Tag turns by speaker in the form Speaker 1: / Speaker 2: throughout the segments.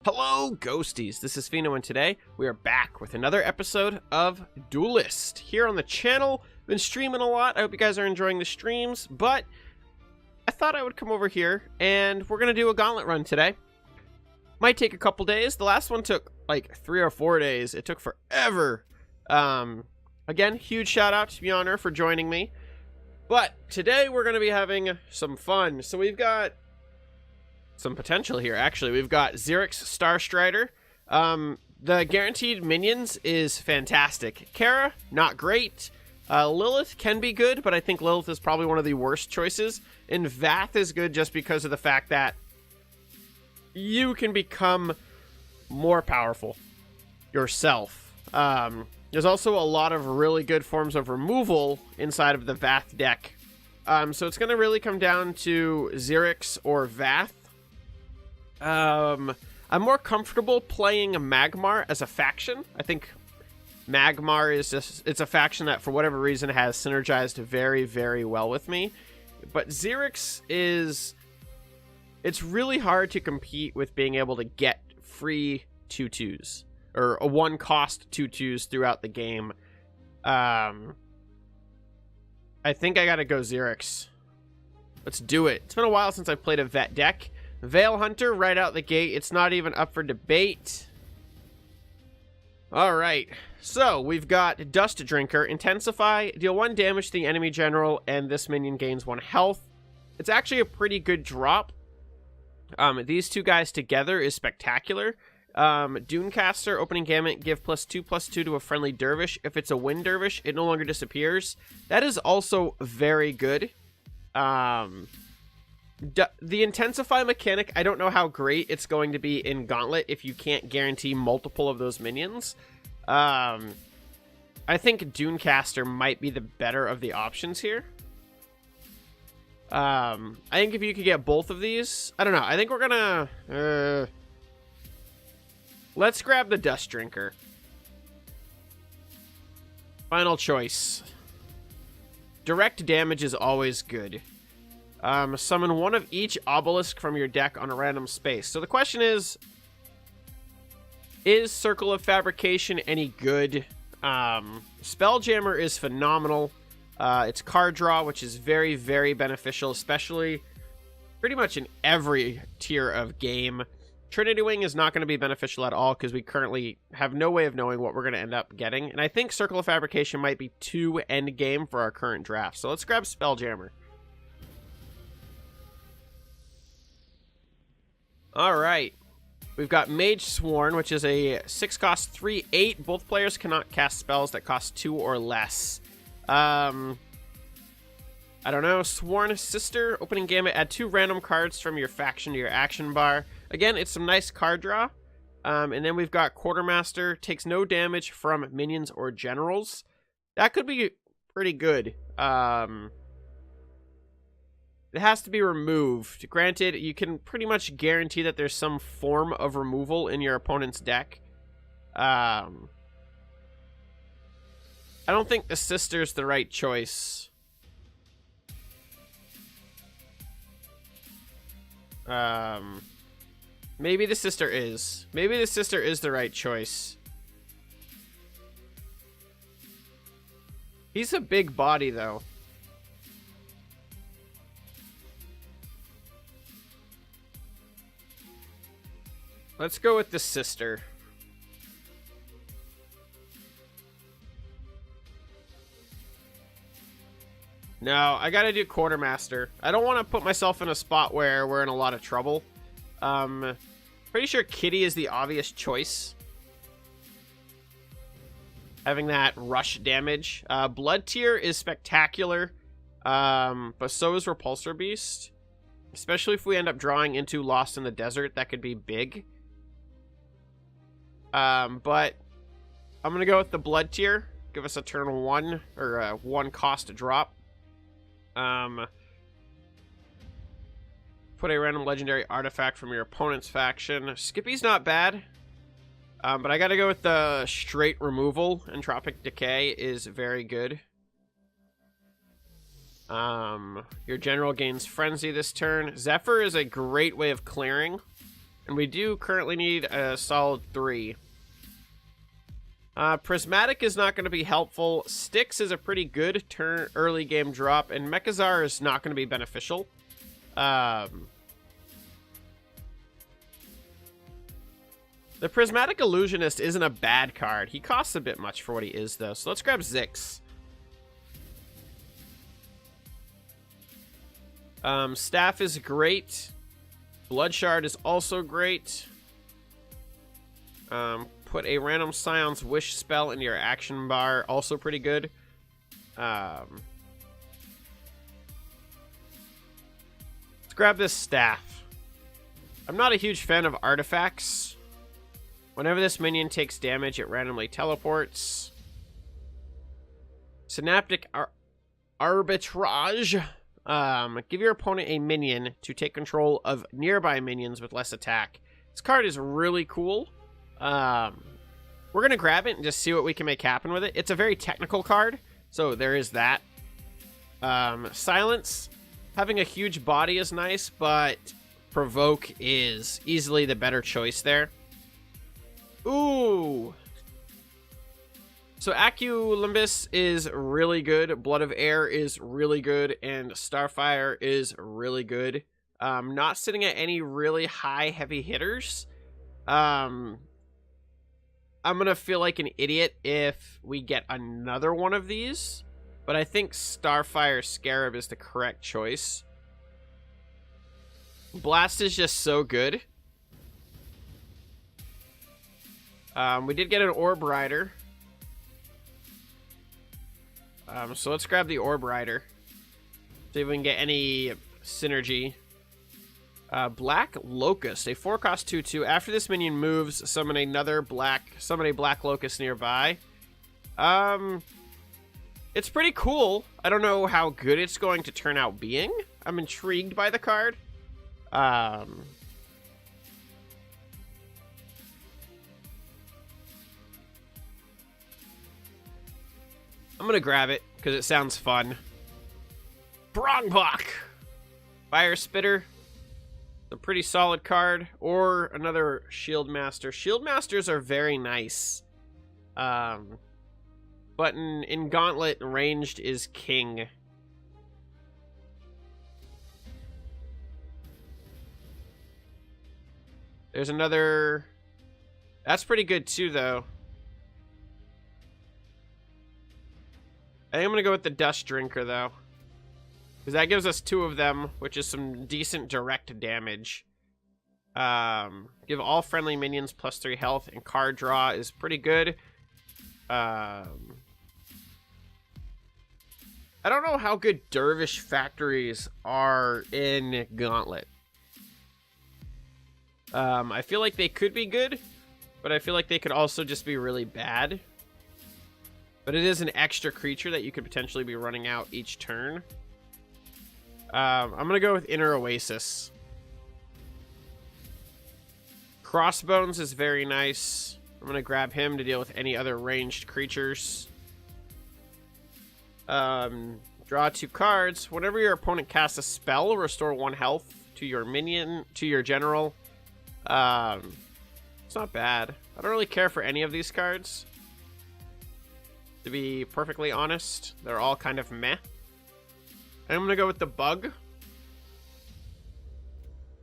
Speaker 1: Hello, Ghosties. This is Pheno, and today we are back with another episode of Duelyst here on the channel. Been streaming a lot. I hope you guys are enjoying the streams, but I thought I would come over here and we're going to do a gauntlet run today. Might take a couple days. The last one took like 3 or 4 days. It took forever. Again, huge shout out to Bjorner for joining me. But today we're going to be having some fun. So we've got some potential here, actually. We've got Xerix Starstrider. The guaranteed minions is fantastic. Kara, not great. Lilith can be good, but I think Lilith is probably one of the worst choices. And Vath is good just because of the fact that you can become more powerful yourself. There's also a lot of really good forms of removal inside of the Vath deck. So it's going to really come down to Xerix or Vath. I'm more comfortable playing Magmar as a faction. I think Magmar is just, it's a faction that for whatever reason has synergized very, very well with me. But Xerix is, it's really hard to compete with being able to get free 2/2s or a 1-cost 2/2s throughout the game. I think I gotta go Xerix. Let's do it. It's been a while since I've played a vet deck. Veil Hunter right out the gate. It's not even up for debate. Alright, so we've got Dust Drinker. Intensify, deal 1 damage to the enemy general, and this minion gains 1 health. It's actually a pretty good drop. These two guys together is spectacular. Dunecaster, opening gamut, give +2/+2 to a friendly dervish. If it's a wind dervish, it no longer disappears. That is also very good. The Intensify mechanic, I don't know how great it's going to be in Gauntlet if you can't guarantee multiple of those minions. I think Dunecaster might be the better of the options here. I think if you could get both of these, I don't know. I think we're gonna... let's grab the Dust Drinker. Final choice. Direct damage is always good. Summon 1 of each obelisk from your deck on a random space. So the question is Circle of Fabrication any good? Spelljammer is phenomenal. It's card draw, which is very, very beneficial, especially pretty much in every tier of game. Trinity Wing is not going to be beneficial at all because we currently have no way of knowing what we're going to end up getting. And I think Circle of Fabrication might be too endgame for our current draft. So let's grab Spelljammer. Alright, we've got Mage Sworn, which is a 6-cost 3/8. Both players cannot cast spells that cost 2 or less. I don't know. Sworn Sister, opening gamut, add 2 random cards from your faction to your action bar. Again, it's some nice card draw. And then we've got Quartermaster, takes no damage from minions or generals. That could be pretty good. It has to be removed. Granted, you can pretty much guarantee that there's some form of removal in your opponent's deck. I don't think the Sister's the right choice. Maybe the Sister is. Maybe the Sister is the right choice. He's a big body, though. Let's go with the Sister. No, I gotta do Quartermaster. I don't want to put myself in a spot where we're in a lot of trouble. Pretty sure Kitty is the obvious choice. Having that rush damage. Blood Tier is spectacular. But so is Repulsor Beast. Especially if we end up drawing into Lost in the Desert, that could be big. But I'm going to go with the Blood Tier. Give us a turn 1, or a 1-cost drop. Put a random legendary artifact from your opponent's faction. Skippy's not bad. But I got to go with the straight removal. Entropic Decay is very good.
Speaker 2: Your general gains Frenzy this turn. Zephyr is a great way of clearing.
Speaker 1: And we do currently need a solid 3. Prismatic is not going to be helpful. Styx is a pretty good early game drop, and Mechazar is not going to be beneficial. The Prismatic Illusionist isn't a bad card. He costs a bit much for what he is, though. So let's grab Zix. Staff is great. Bloodshard is also great. Put a random Scion's Wish spell into your action bar. Also pretty good. Let's grab this staff. I'm not a huge fan of artifacts. Whenever this minion takes damage, it randomly teleports. Synaptic Arbitrage. Give your opponent a minion to take control of nearby minions with less attack. This card is really cool. We're going to grab it and just see what we can make happen with it. It's a very technical card, so there is that. Silence. Having a huge body is nice, but Provoke is easily the better choice there. Ooh. So Aculimbus is really good, Blood of Air is really good, and Starfire is really good. Not sitting at any really high heavy hitters. I'm going to feel like an idiot if we get another one of these, but I think Starfire Scarab is the correct choice. Blast is just so good. We did get an Orb Rider. So let's grab the Orb Rider. See if we can get any synergy. Black Locust, a 4-cost 2/2. After this minion moves, summon a Black Locust nearby. It's pretty cool. I don't know how good it's going to turn out being. I'm intrigued by the card. I'm gonna grab it because it sounds fun. Brongbok! Fire Spitter. A pretty solid card. Or another Shield Master. Shield Masters are very nice. But in Gauntlet, ranged is king. There's another... That's pretty good too, though. I think I'm going to go with the Dust Drinker, though. Because that gives us 2 of them, which is some decent direct damage. Give all friendly minions +3 health, and card draw is pretty good. I don't know how good Dervish Factories are in Gauntlet. I feel like they could be good, but I feel like they could also just be really bad. But it is an extra creature that you could potentially be running out each turn. I'm going to go with Inner Oasis. Crossbones is very nice. I'm going to grab him to deal with any other ranged creatures. Draw 2 cards. Whenever your opponent casts a spell, restore 1 health to your minion, to your general. It's not bad. I don't really care for any of these cards. To be perfectly honest, they're all kind of meh. I'm going to go with the Bug.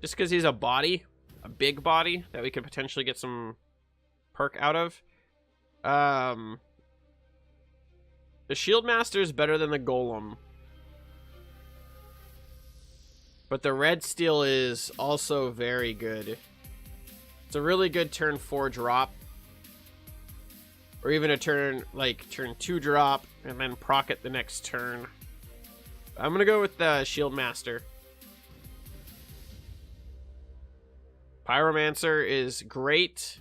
Speaker 1: Just because he's a body. A big body that we could potentially get some perk out of. The Shield Master is better than the Golem. But the Red Steel is also very good. It's a really good turn 4 drop. Or even a turn 2 drop, and then proc it the next turn. I'm going to go with the Shield Master. Pyromancer is great.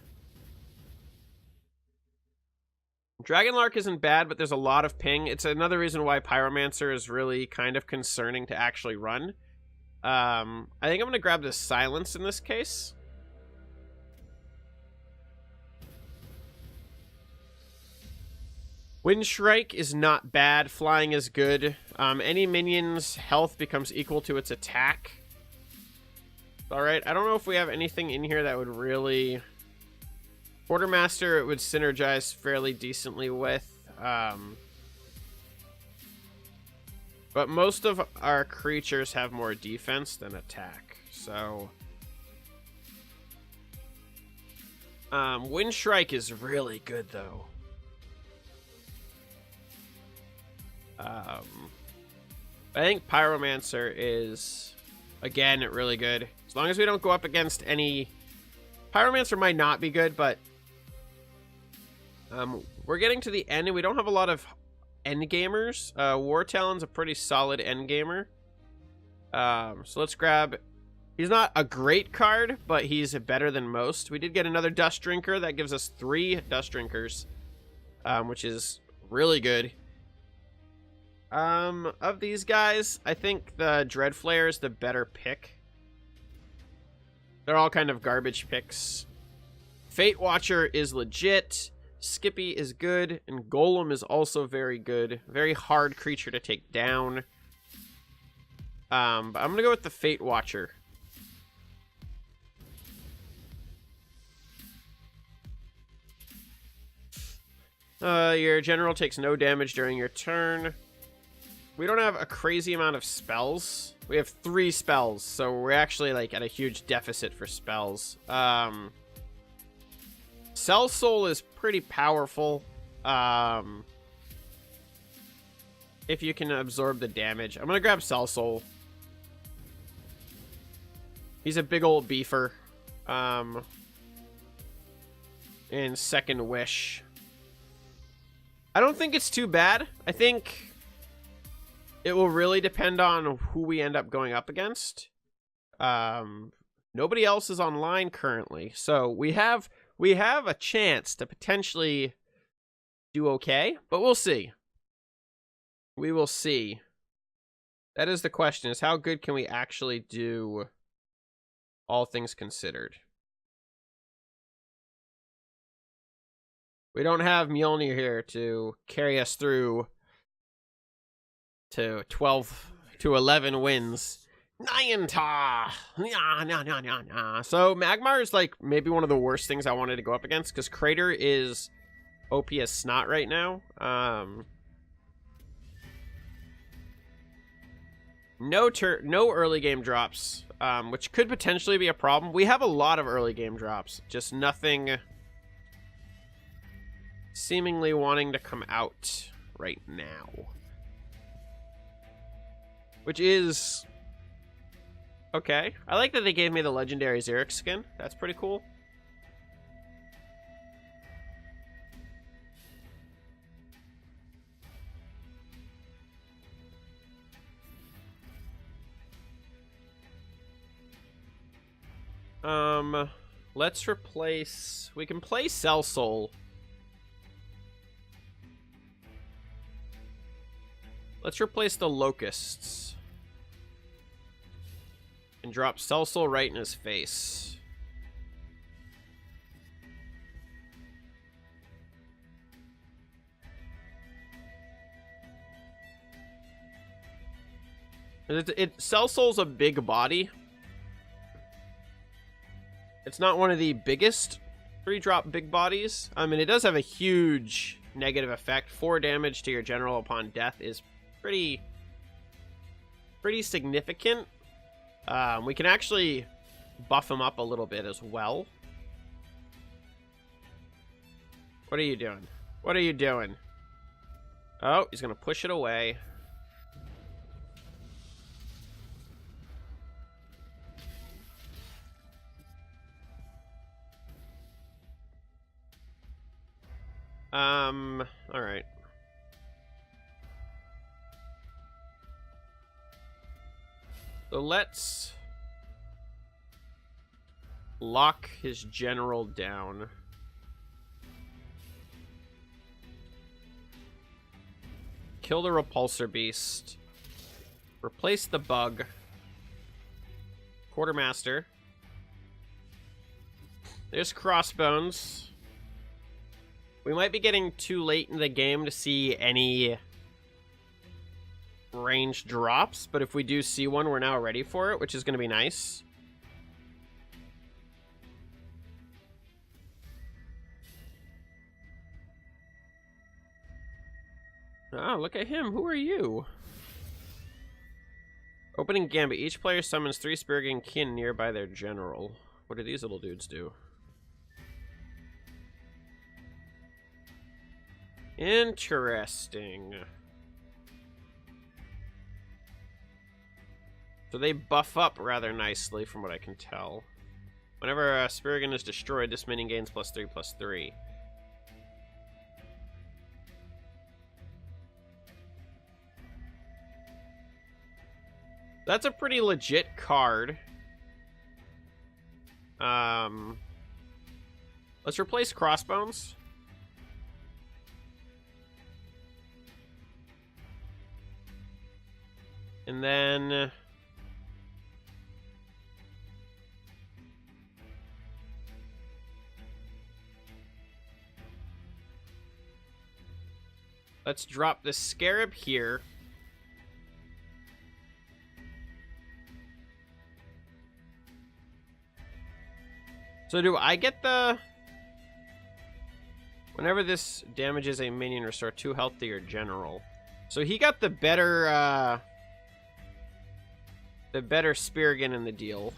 Speaker 1: Dragonlark isn't bad, but there's a lot of ping. It's another reason why Pyromancer is really kind of concerning to actually run. I think I'm going to grab the Silence in this case. Windstrike is not bad. Flying is good. Any minion's health becomes equal to its attack. All right. I don't know if we have anything in here that would really... Quartermaster, it would synergize fairly decently with. But most of our creatures have more defense than attack. So... Wind Strike is really good, though. I think Pyromancer is, again, really good. As long as we don't go up against any... Pyromancer might not be good, but... we're getting to the end, and we don't have a lot of endgamers. War Talon's a pretty solid endgamer. So let's grab... He's not a great card, but he's better than most. We did get another Dust Drinker. That gives us 3 Dust Drinkers, which is really good. Of these guys, I think the Dread Flare is the better pick. They're all kind of garbage picks. Fate Watcher is legit. Skippy is good, and Golem is also very good. Very hard creature to take down. But I'm gonna go with the Fate Watcher. Your general takes no damage during your turn. We don't have a crazy amount of spells. We have 3 spells, so we're actually like at a huge deficit for spells. Cell Soul is pretty powerful. If you can absorb the damage. I'm gonna grab Cell Soul. He's a big old beefer. And Second Wish. I don't think it's too bad. I think it will really depend on who we end up going up against. Nobody else is online currently, so we have a chance to potentially do okay, but we'll see. We will see. That is the question, is how good can we actually do, all things considered. We don't have Mjolnir here to carry us through to 12 to 11 wins. Nyanta! So Magmar is like maybe one of the worst things I wanted to go up against, because Crater is OP as snot right now. No early game drops, which could potentially be a problem. We have a lot of early game drops, just nothing seemingly wanting to come out right now. Which is... okay. I like that they gave me the legendary Xerix skin. That's pretty cool. Let's replace... we can play Cell Soul. Let's replace the Locusts. And drop Cell Soul right in his face. Cell Soul's a big body. It's not one of the biggest 3-drop big bodies. I mean, it does have a huge negative effect. 4 damage to your general upon death is pretty significant. We can actually buff him up a little bit as well. What are you doing? What are you doing? Oh, he's gonna push it away. All right. So let's lock his general down. Kill the repulsor beast. Replace the bug. Quartermaster. There's Crossbones. We might be getting too late in the game to see any range drops, but if we do see one, we're now ready for it, which is going to be nice. Oh, look at him. Who are you? Opening Gambit. Each player summons 3 Spirigan kin nearby their general. What do these little dudes do? Interesting. So they buff up rather nicely from what I can tell. Whenever a Spirigan is destroyed, this minion gains +3/+3. That's a pretty legit card. Let's replace Crossbones. And then let's drop the Scarab here. So do I get the... Whenever this damages a minion, restore 2 health to your general. So he got the better Spirigan in the deal.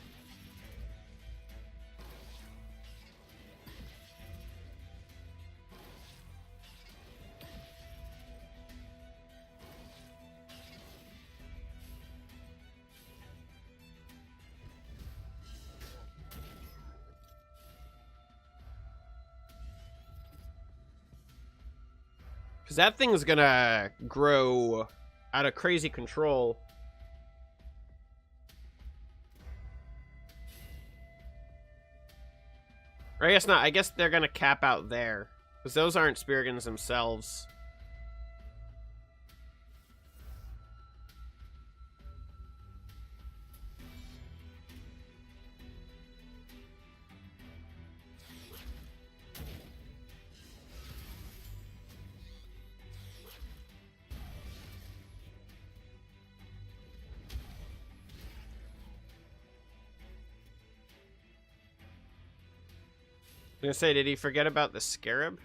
Speaker 1: Because that thing's gonna grow out of crazy control. Or I guess not. I guess they're gonna cap out there. Because those aren't Spirigans themselves. I was gonna say, did he forget about the Scarab?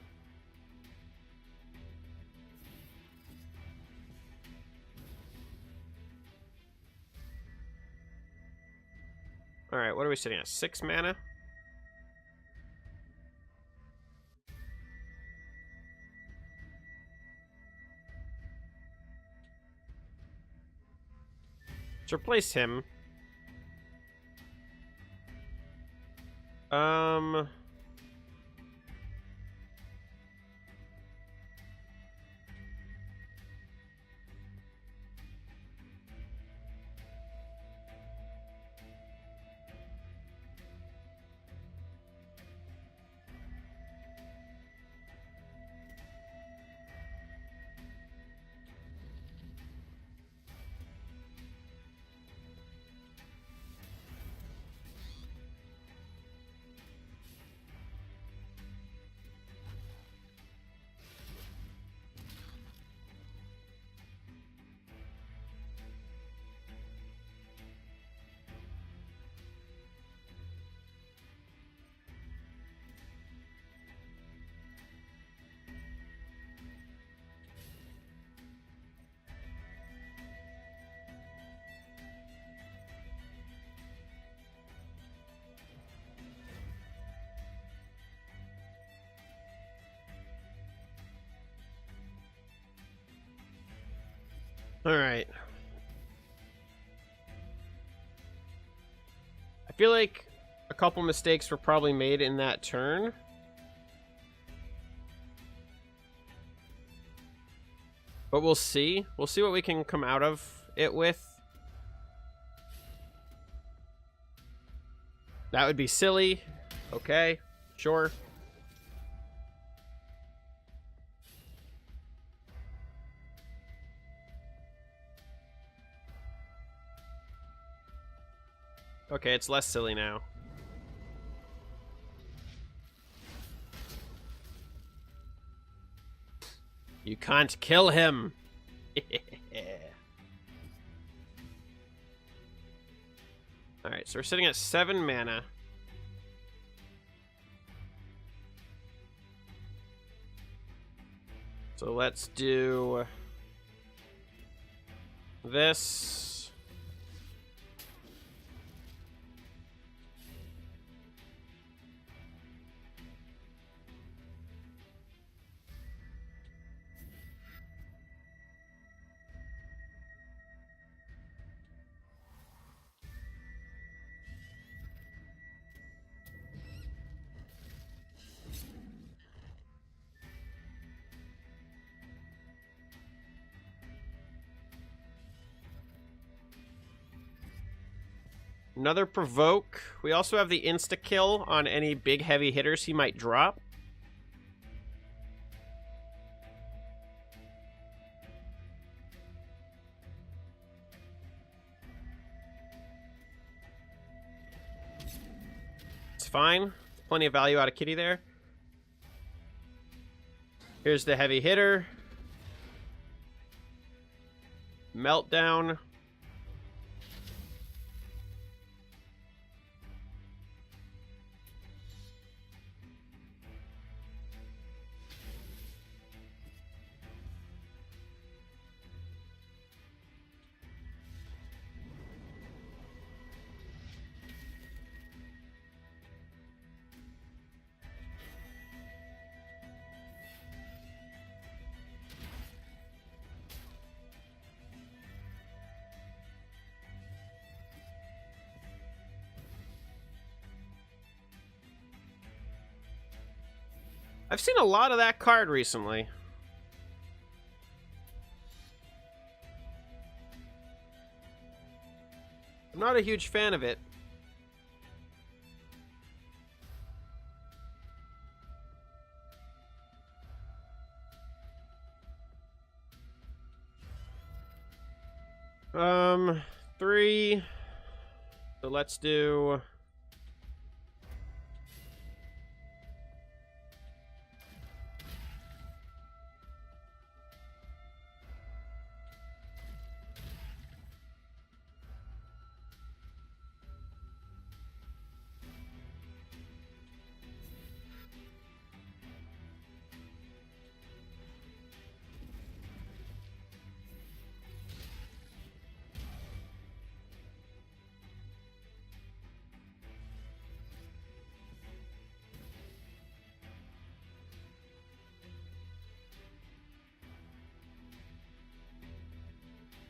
Speaker 1: Alright, what are we sitting at? 6 mana? Let's replace him. Alright. I feel like a couple mistakes were probably made in that turn. But we'll see. We'll see what we can come out of it with. That would be silly. Okay, sure. Okay, it's less silly now. You can't kill him. Alright, so we're sitting at 7 mana. So let's do this. Another provoke. We also have the insta-kill on any big heavy hitters he might drop. It's fine. Plenty of value out of Kitty there. Here's the heavy hitter. Meltdown. I've seen a lot of that card recently. I'm not a huge fan of it. Three. So let's do...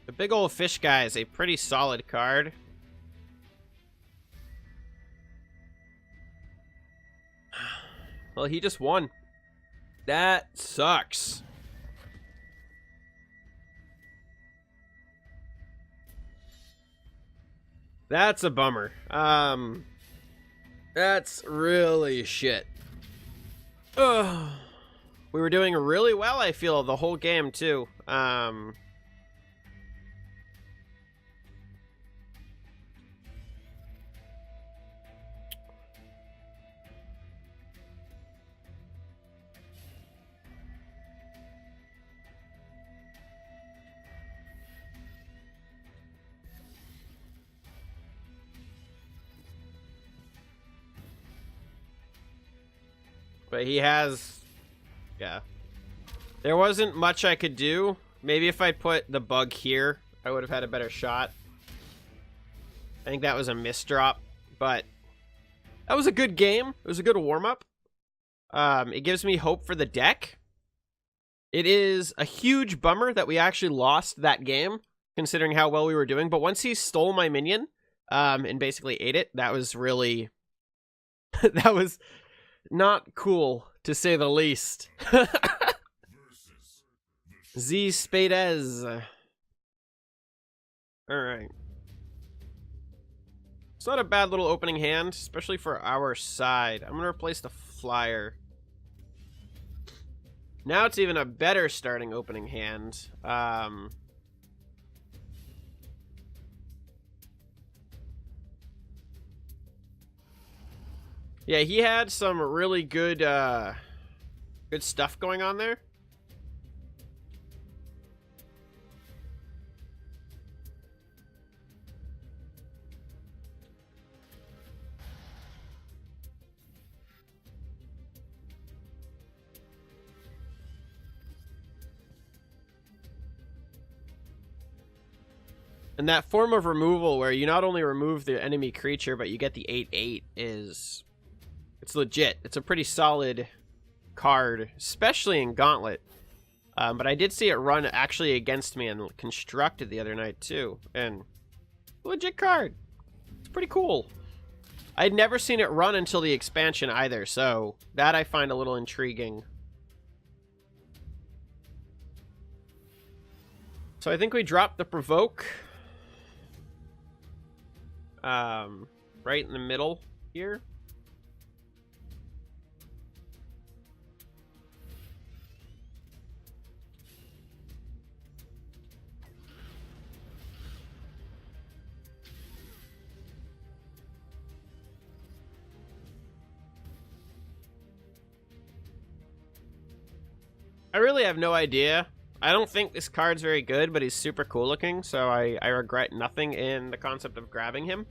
Speaker 1: The big old fish guy is a pretty solid card. Well, he just won. That sucks. That's a bummer. That's really shit. Ugh. We were doing really well, I feel, the whole game, too. But he has... Yeah. There wasn't much I could do. Maybe if I put the bug here, I would have had a better shot. I think that was a misdrop, but that was a good game. It was a good warm-up. It gives me hope for the deck. It is a huge bummer that we actually lost that game, considering how well we were doing. But once he stole my minion and basically ate it, that was really... that was not cool, to say the least. Z Spades. Alright. It's not a bad little opening hand, especially for our side. I'm going to replace the flyer. Now it's even a better starting opening hand. Yeah, he had some really good, good stuff going on there. And that form of removal where you not only remove the enemy creature, but you get the 8/8 is... It's legit. It's a pretty solid card, especially in Gauntlet. But I did see it run actually against me and constructed the other night too. And legit card. It's pretty cool. I'd never seen it run until the expansion either, so that I find a little intriguing. So I think we dropped the Provoke. Right in the middle here. I really have no idea. I don't think this card's very good, but he's super cool looking, so I regret nothing in the concept of grabbing him.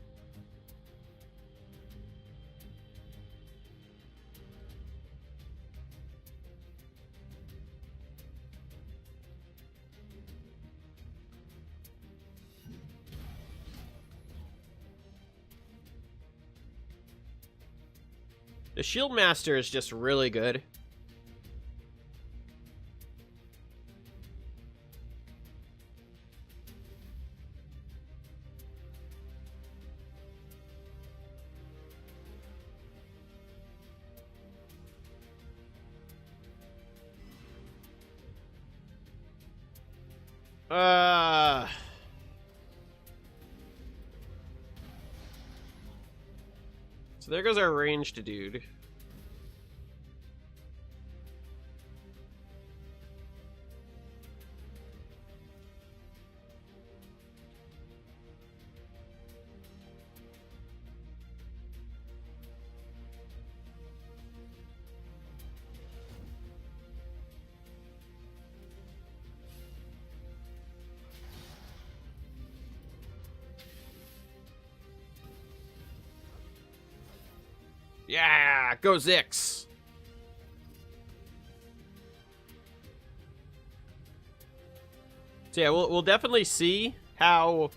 Speaker 1: The Shield Master is just really good. So there goes our ranged dude. Yeah, go Zix. So yeah, we'll definitely see how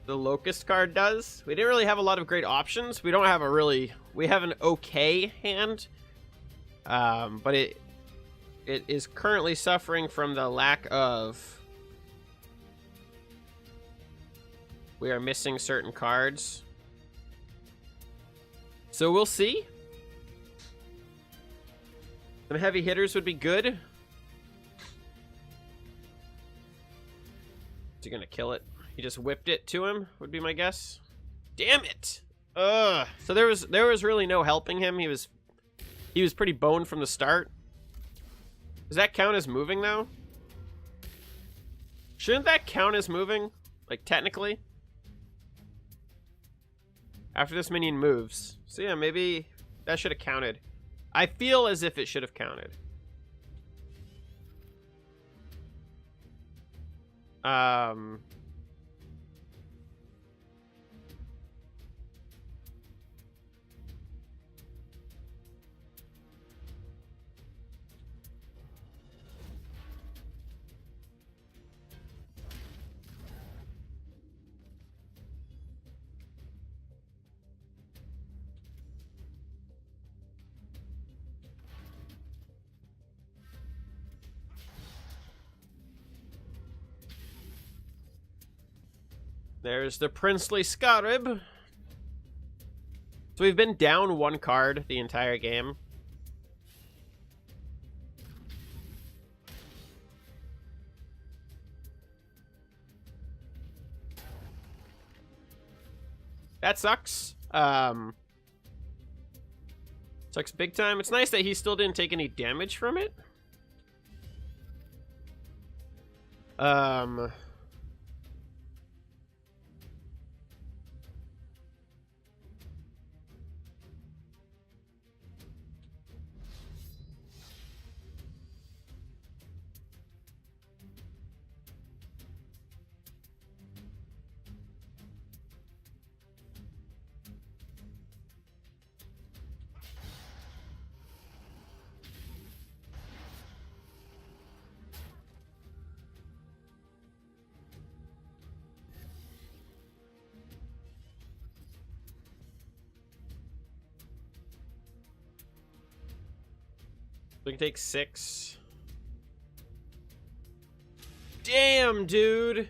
Speaker 1: the Locust card does. We didn't really have a lot of great options. We don't have a really... We have an okay hand. But it is currently suffering from the lack of... We are missing certain cards. So we'll see. Some heavy hitters would be good. Is he gonna kill it? He just whipped it to him, would be my guess. Damn it! Ugh. So there was really no helping him. He was pretty boned from the start. Does that count as moving though? Shouldn't that count as moving? Like technically? After this minion moves. So yeah, maybe that should have counted. I feel as if it should have counted. There's the Princely Scarab. So we've been down one card the entire game. That sucks. Sucks big time. It's nice that he still didn't take any damage from it. We can take 6. Damn, dude.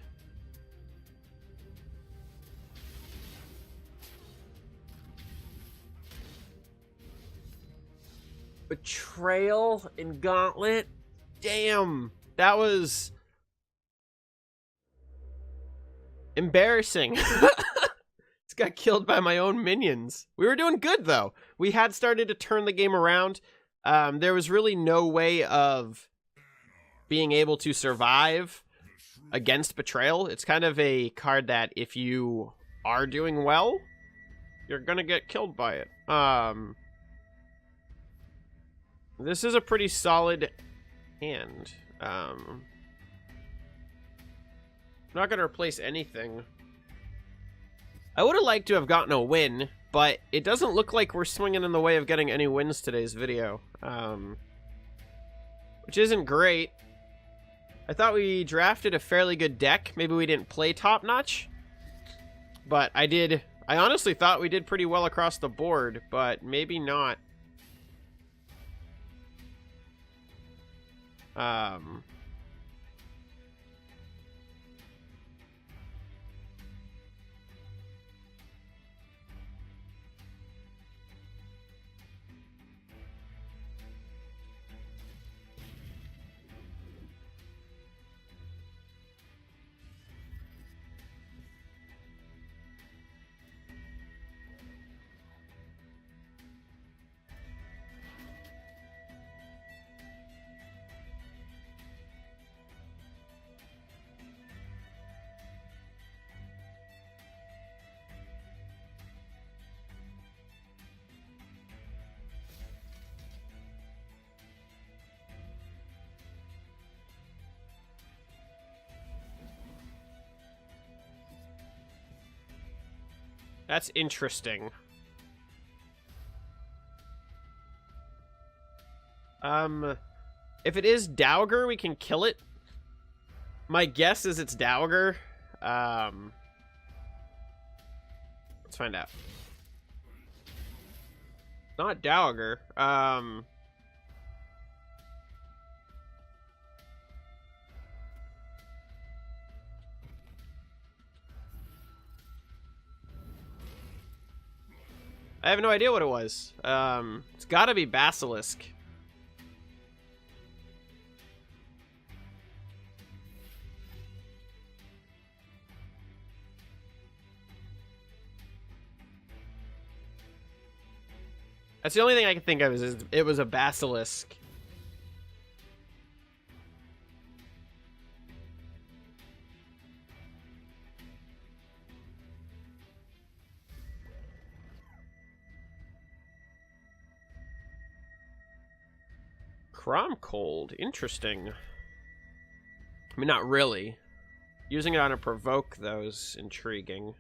Speaker 1: Betrayal in Gauntlet. Damn. That was embarrassing. Got killed by my own minions. We were doing good, though. We had started to turn the game around. There was really no way of being able to survive against Betrayal. It's kind of a card that if you are doing well, you're gonna get killed by it. This is a pretty solid hand. I'm not gonna replace anything. I would have liked to have gotten a win, but it doesn't look like we're swinging in the way of getting any wins today's video, which isn't great. I thought we drafted a fairly good deck. Maybe we didn't play top-notch, but I honestly thought we did pretty well across the board, but maybe not. That's interesting. If it is Dowager, we can kill it. My guess is it's Dowager. Let's find out. Not Dowager. I have no idea what it was. It's gotta be Basilisk. That's the only thing I can think of is it was a Basilisk. Crom Cold, interesting. I mean, not really. Using it on a provoke, though, is intriguing.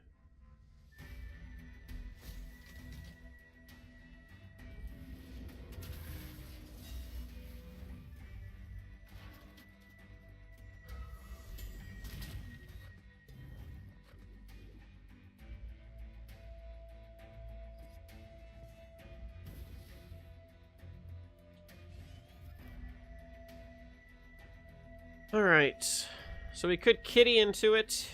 Speaker 1: Alright, so we could kitty into it.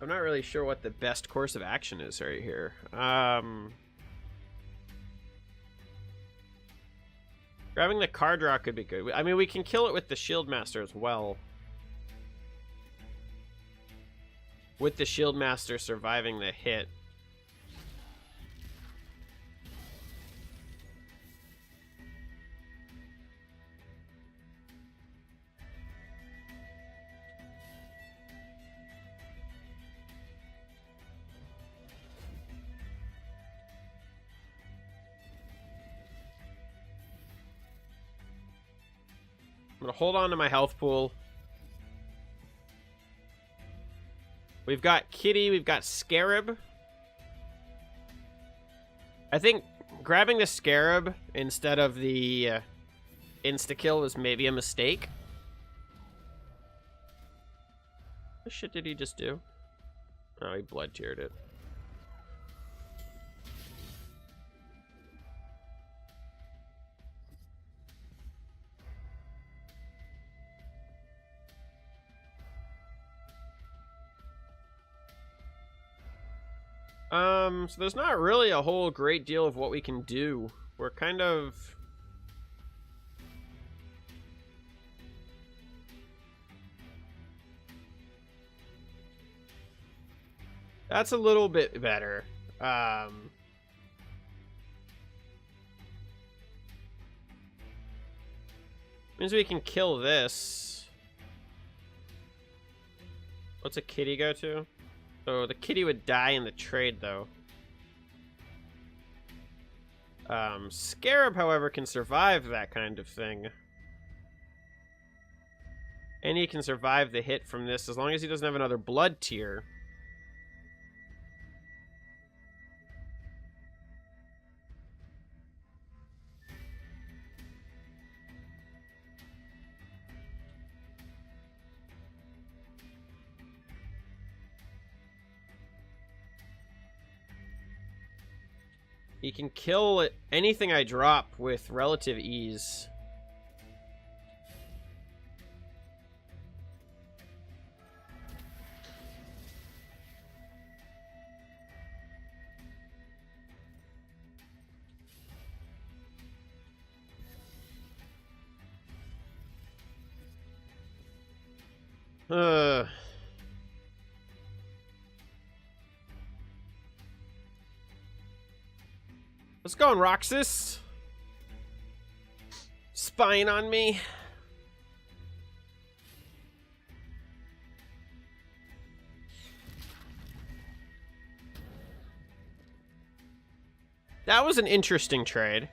Speaker 1: I'm not really sure what the best course of action is right here. Grabbing the card draw could be good. I mean, we can kill it with the Shield Master as well. With the Shield Master surviving the hit. I'm gonna hold on to my health pool. We've got Kitty, we've got Scarab. I think grabbing the Scarab instead of the insta-kill was maybe a mistake. What shit did he just do? Oh, he blood tiered it. So there's not really a whole great deal of what we can do. We're kind of... That's a little bit better. Means we can kill this. What's a kitty go to? So the kitty would die in the trade, though. Scarab, however, can survive that kind of thing. And he can survive the hit from this as long as he doesn't have another blood tier. He can kill anything I drop with relative ease. Let's go on, Roxas. Spying on me. That was an interesting trade.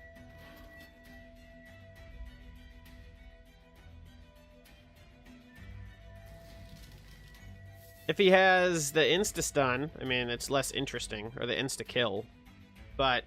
Speaker 1: If he has the insta-stun, I mean, it's less interesting, or the insta-kill, but...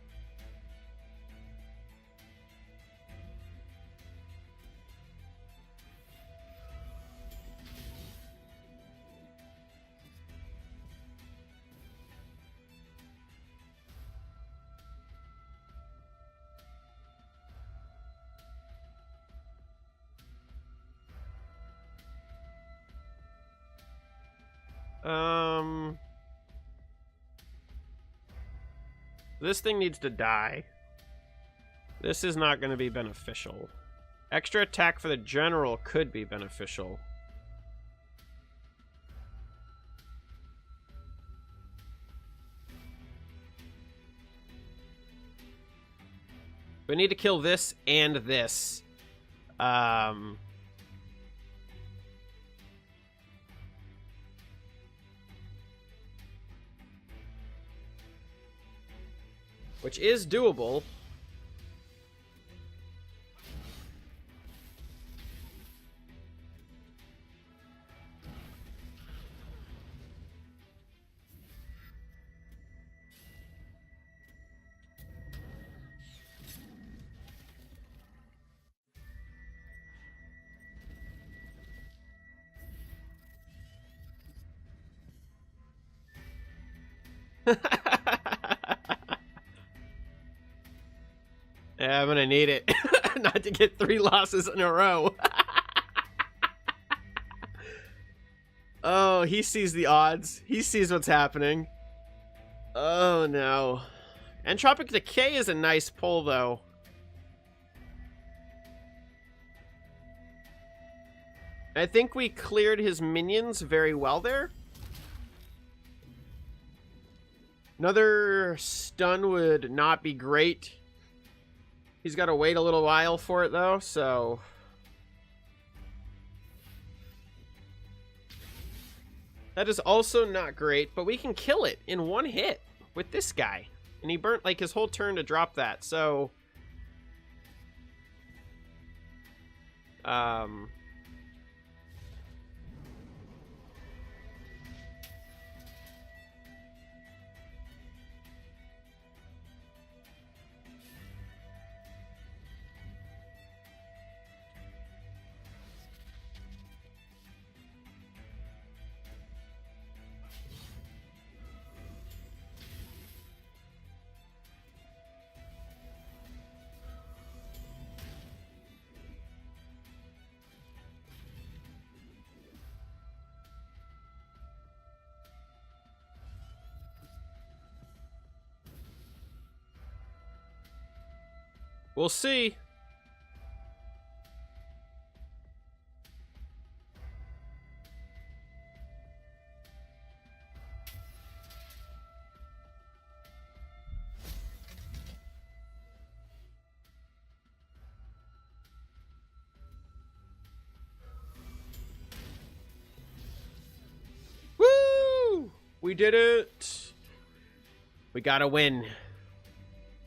Speaker 1: This thing needs to die. This is not going to be beneficial. Extra attack for the general could be beneficial. We need to kill this and this. Which is doable. Yeah, I'm gonna need it. Not to get 3 losses in a row. Oh, he sees the odds. He sees what's happening. Oh, no. Entropic Decay is a nice pull, though. I think we cleared his minions very well there. Another stun would not be great. He's got to wait a little while for it, though, so... That is also not great, but we can kill it in 1 hit with this guy. And he burnt, like, his whole turn to drop that, so... We'll see. Woo! We did it. We gotta win.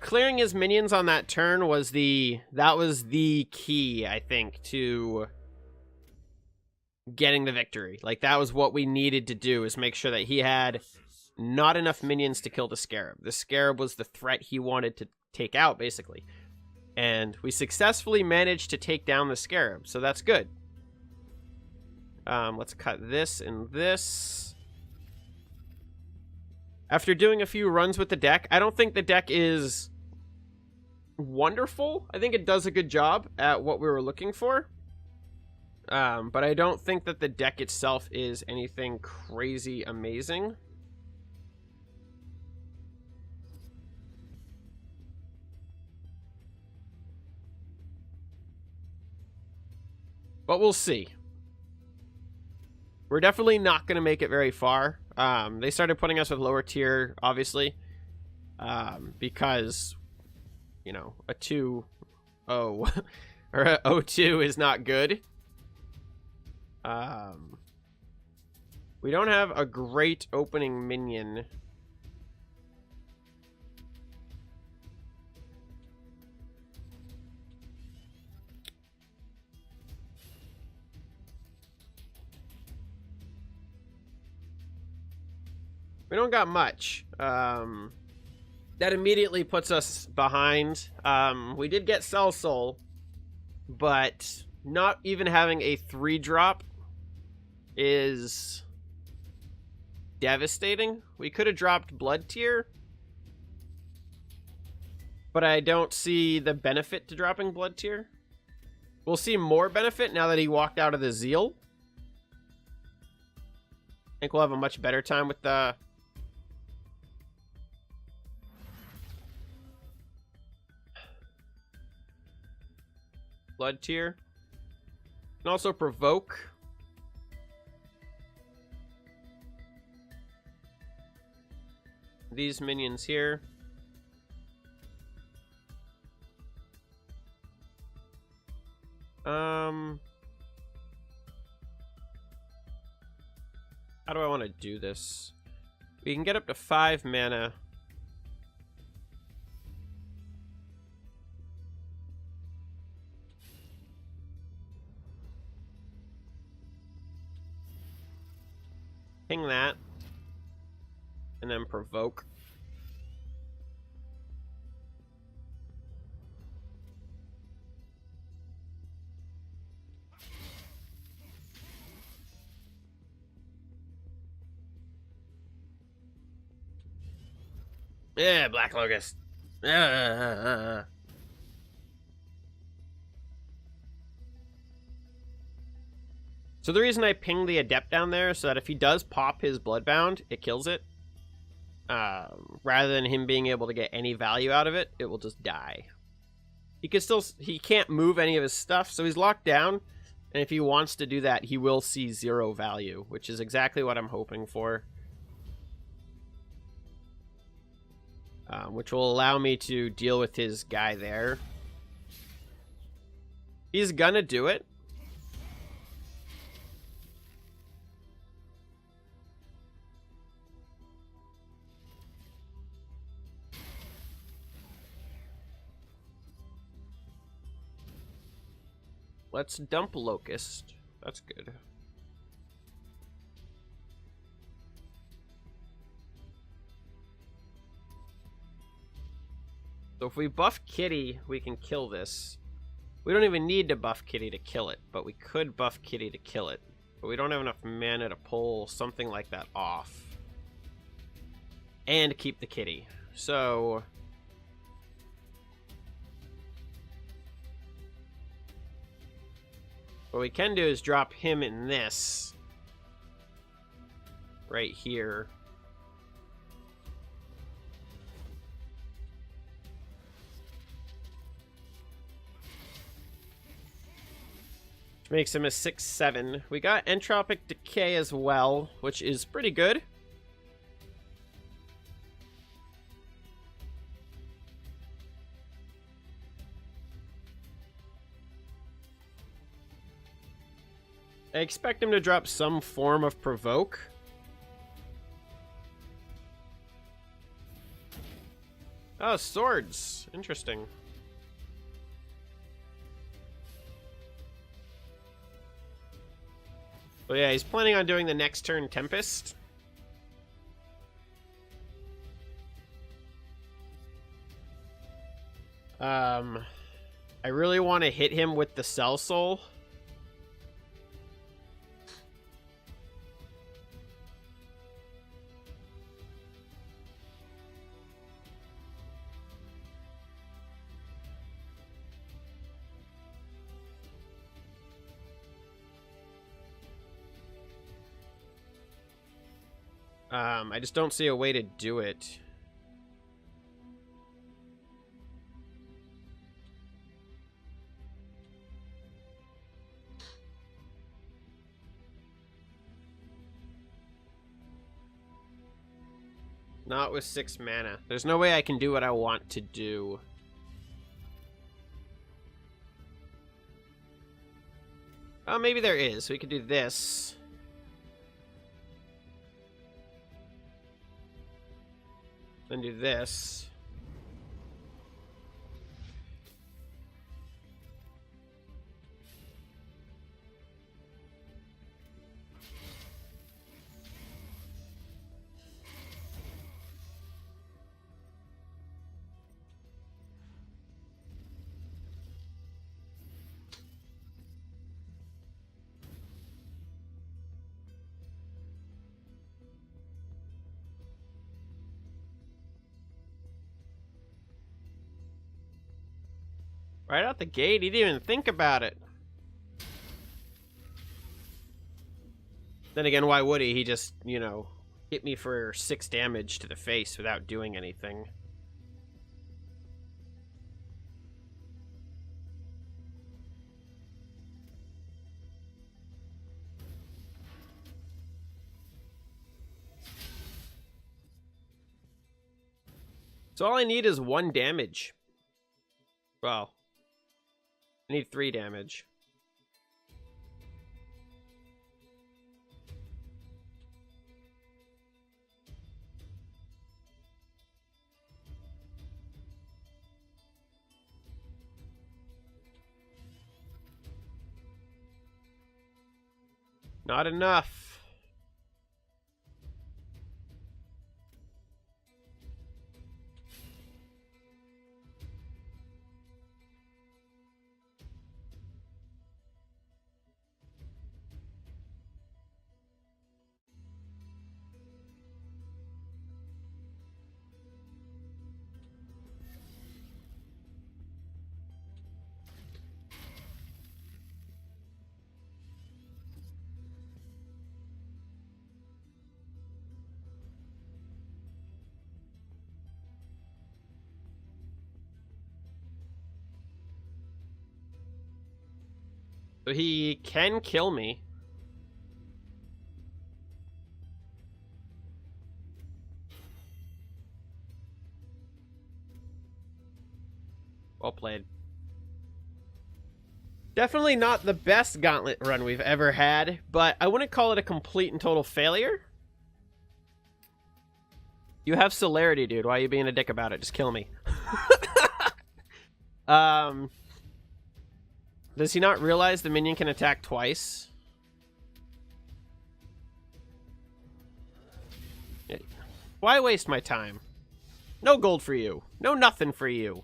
Speaker 1: Clearing his minions on that turn was the key, I think, to getting the victory. Like, that was what we needed to do, is make sure that he had not enough minions to kill the Scarab. The Scarab was the threat he wanted to take out, basically. And we successfully managed to take down the Scarab, so that's good. Let's cut this and this. After doing a few runs with the deck, I don't think the deck is wonderful. I think it does a good job at what we were looking for. But I don't think that the deck itself is anything crazy amazing. But we'll see. We're definitely not going to make it very far. They started putting us with lower tier, obviously, because, you know, a 2-0 or a 0-2 is not good. We don't have a great opening minion. We don't got much. That immediately puts us behind. We did get Cell Soul, but not even having a 3-drop is devastating. We could have dropped Blood Tier, but I don't see the benefit to dropping Blood Tier. We'll see more benefit now that he walked out of the Zeal. I think we'll have a much better time with the Blood Tier. And also Provoke. These minions here. How do I want to do this? We can get up to 5 mana. Ping that. And then Provoke. Yeah, Black Locust. So the reason I pinged the Adept down there is so that if he does pop his Bloodbound, it kills it. Rather than him being able to get any value out of it, it will just die. He can't move any of his stuff, so he's locked down. And if he wants to do that, he will see 0 value, which is exactly what I'm hoping for. Which will allow me to deal with his guy there. He's gonna do it. Let's dump Locust. That's good. So if we buff Kitty, we can kill this. We don't even need to buff Kitty to kill it, but we could buff Kitty to kill it. But we don't have enough mana to pull something like that off. And keep the Kitty. So what we can do is drop him in this. Right here. Makes him a 6/7. We got Entropic Decay as well, which is pretty good. I expect him to drop some form of Provoke. Oh, swords. Interesting. Oh yeah, he's planning on doing the next turn Tempest. I really want to hit him with the Cell Soul. I just don't see a way to do it. Not with 6 mana. There's no way I can do what I want to do. Oh, maybe there is. We could do this. Then do this. Right out the gate, he didn't even think about it. Then again, why would he? He just, you know, hit me for 6 damage to the face without doing anything. So all I need is 1 damage. Well, I need 3 damage. Not enough. So he can kill me. Well played. Definitely not the best Gauntlet run we've ever had, but I wouldn't call it a complete and total failure. You have celerity, dude. Why are you being a dick about it? Just kill me. Does he not realize the minion can attack twice? Why waste my time? No gold for you. No nothing for you.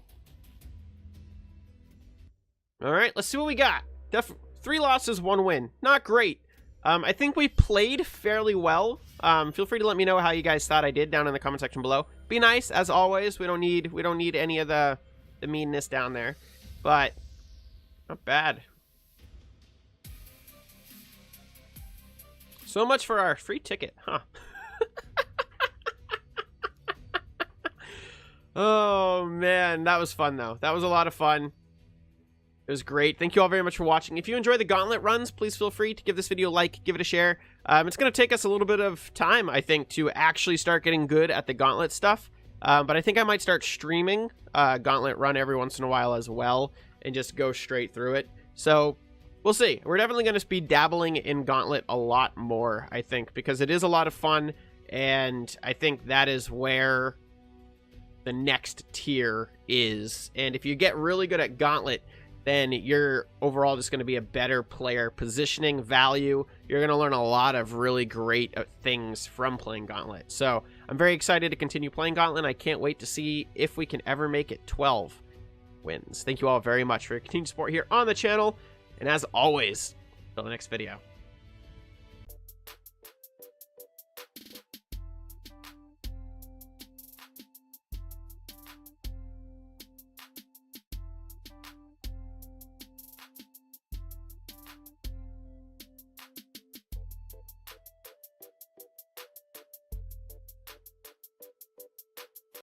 Speaker 1: Alright, let's see what we got. 3 losses, 1 win. Not great. I think we played fairly well. Feel free to let me know how you guys thought I did down in the comment section below. Be nice, as always. We don't need any of the meanness down there. But not bad. So much for our free ticket, huh? Oh, man. That was fun, though. That was a lot of fun. It was great. Thank you all very much for watching. If you enjoy the Gauntlet runs, please feel free to give this video a like, give it a share. It's going to take us a little bit of time, I think, to actually start getting good at the Gauntlet stuff. But I think I might start streaming Gauntlet run every once in a while as well, and just go straight through it. So we'll see. We're definitely going to be dabbling in Gauntlet a lot more, I think, because it is a lot of fun, and I think that is where the next tier is. And if you get really good at Gauntlet, then you're overall just going to be a better player. Positioning, value, you're going to learn a lot of really great things from playing Gauntlet. So I'm very excited to continue playing Gauntlet. I can't wait to see if we can ever make it 12 wins. Thank you all very much for your continued support here on the channel. And as always, until the next video.